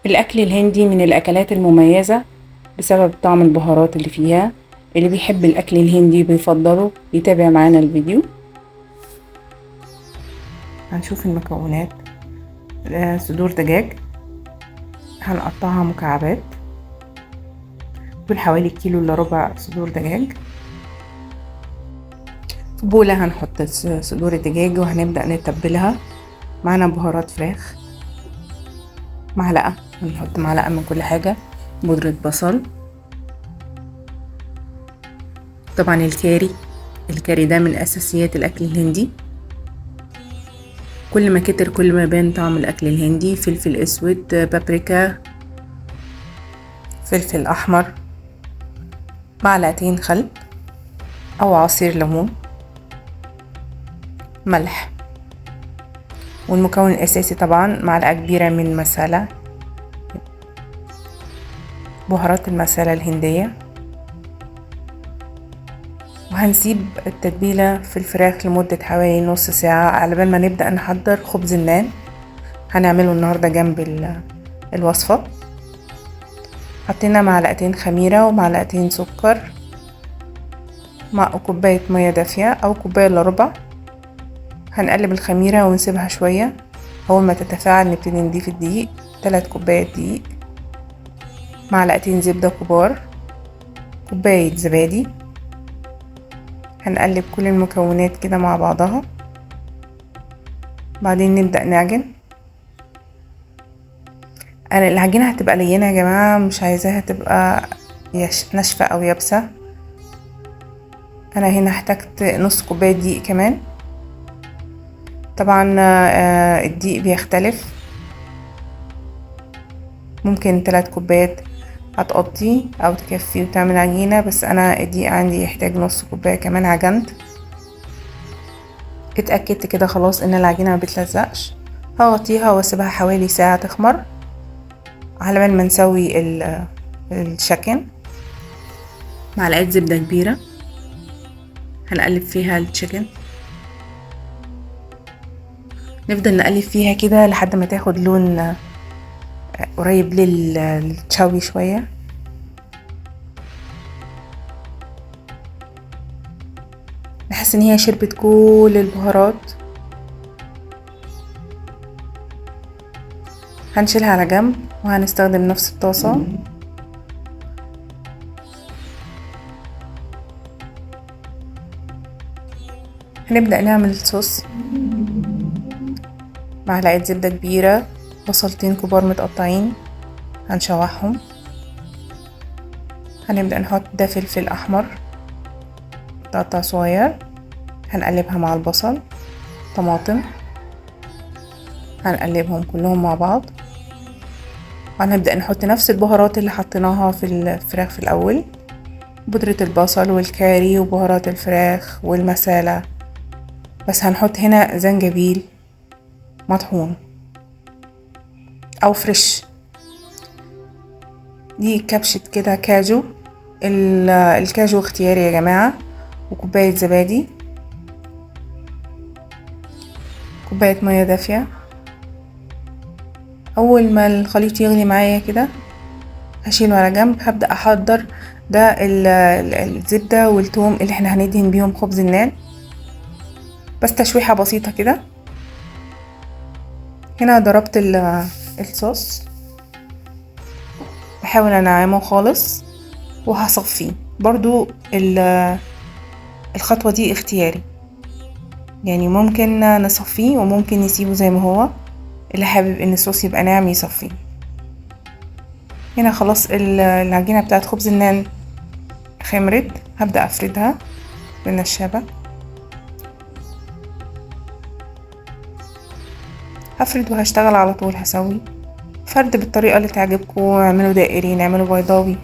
الأكل الهندي من الأكلات المميزة بسبب طعم البهارات اللي فيها. اللي بيحب الأكل الهندي بيفضله يتابع معانا الفيديو. هنشوف المكونات. صدور دجاج هنقطعها مكعبات، دول حوالي كيلو الا ربع صدور دجاج. في بولة هنحط صدور الدجاج وهنبدأ نتبلها. معانا بهارات فراخ، معلقة، هنحط معلقة من كل حاجة. بودرة بصل، طبعا الكاري ده من أساسيات الأكل الهندي، كل ما كتر كل ما بان طعم الأكل الهندي. فلفل أسود، بابريكا، فلفل أحمر، معلقتين خل أو عصير ليمون، ملح، والمكون الأساسي طبعا معلقة كبيرة من مسالة، بهارات المسالة الهندية. وهنسيب التتبيلة في الفراخ لمدة حوالي نص ساعة على بال ما نبدأ نحضر خبز النان. هنعمله النهاردة جنب الوصفة. حطينا معلقتين خميرة ومعلقتين سكر مع كوباية مية دافية أو كوباية الا ربع. هنقلب الخميرة ونسيبها شوية. أول ما تتفاعل نبتدي نضيف الدقيق، 3 كوبايات دقيق، معلقتين زبدة كبار، كوباية زبادي. هنقلب كل المكونات كده مع بعضها، بعدين نبدأ نعجن. انا العجينة هتبقى لينة يا جماعة، مش عايزاها تبقى ناشفة او يابسة. انا هنا احتاجت نص كوباية دقيق كمان. طبعا الدقيق بيختلف، ممكن 3 كوبايات هتقضي او تكفي وتعمل عجينة، بس انا الدقيق عندي يحتاج نص كوباية كمان. عجنت، اتأكدت كده خلاص ان العجينة ما بتلزقش. هغطيها واسيبها حوالي ساعة تخمر على بال ما نسوي الشكن. معلقة زبدة كبيرة هنقلب فيها التشيكن، نفضل نقلب فيها كده لحد ما تاخد لون قريب للشوي شوية. نحس ان هي شربت كل البهارات. هنشيلها على جنب وهنستخدم نفس الطاسة. هنبدأ نعمل صوص. معلقة زبدة كبيرة، بصلتين كبار متقطعين هنشوحهم. هنبدأ نحط ده فلفل أحمر متقطع صغير، هنقلبها مع البصل. طماطم هنقلبهم كلهم مع بعض، وهنبدأ نحط نفس البهارات اللي حطيناها في الفراخ في الأول، بودرة البصل والكاري وبهارات الفراخ والمسالة. بس هنحط هنا زنجبيل مطحون أو فريش. دي كبشة كده كاجو، الكاجو اختياري يا جماعة. وكوباية زبادي، كوباية مية دافية. أول ما الخليط يغلي معايا كده هشيله على جنب. هبدأ أحضر ده الزبدة والثوم اللي احنا هندهن بيهم خبز النان، بس تشويحة بسيطة كده. هنا ضربت الصوص، بحاول انعمه خالص وهصفيه. برضو الخطوة دي اختياري، يعني ممكن نصفيه وممكن نسيبه زي ما هو. اللي حابب ان الصوص يبقى ناعم يصفيه. هنا خلاص العجينة بتاعت خبز النان خمرت. هبدأ افردها بالنشابة. هفرد وهشتغل على طول. هسوي فرد بالطريقة اللي تعجبكم، اعملوا دائري، نعمله بيضاوي.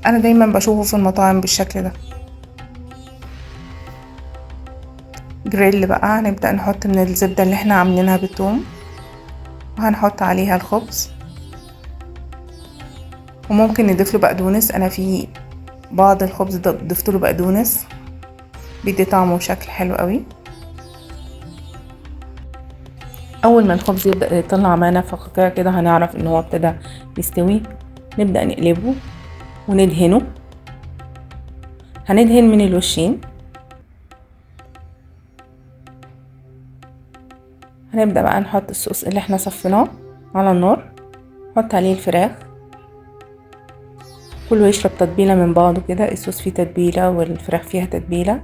انا دايما بشوفه في المطاعم بالشكل ده. جريل بقى، هنبدأ نحط من الزبدة اللي احنا عاملينها بالثوم وهنحط عليها الخبز، وممكن نضيف له بقدونس. انا في بعض الخبز ده ضفت له بقدونس، بيدي طعم وشكل حلو قوي. اول ما الخبز يبدأ يطلع معانا فقاقيع كده هنعرف ان هو ابتدى يستوي. نبدأ نقلبه وندهنه. هندهن من الوشين. هنبدأ بقى نحط الصوص اللي احنا صفيناه على النار، نحط عليه الفراخ، كله يشرب تتبيلة من بعضه كده، الصوص فيه تتبيلة والفراخ فيها تتبيلة.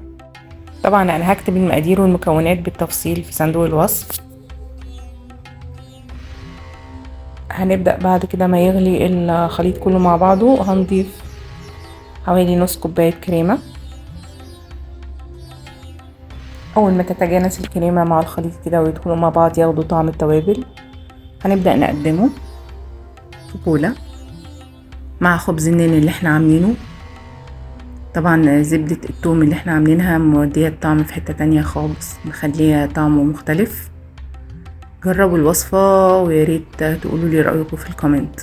طبعا انا هكتب المقادير والمكونات بالتفصيل في صندوق الوصف. هنبدأ بعد كده ما يغلي الخليط كله مع بعضه هنضيف حوالي نص كوباية كريمة. اول ما تتجانس الكريمة مع الخليط كده ويدخلوا مع بعض ياخدوا طعم التوابل، هنبدأ نقدمه في بولة مع خبز النين اللي احنا عاملينه. طبعا زبدة الثوم اللي احنا عاملينها مودية الطعم في حتة تانية خالص، مخليها طعمه مختلف. جربوا الوصفة وياريت تقولوا لي رأيكم في الكومنت.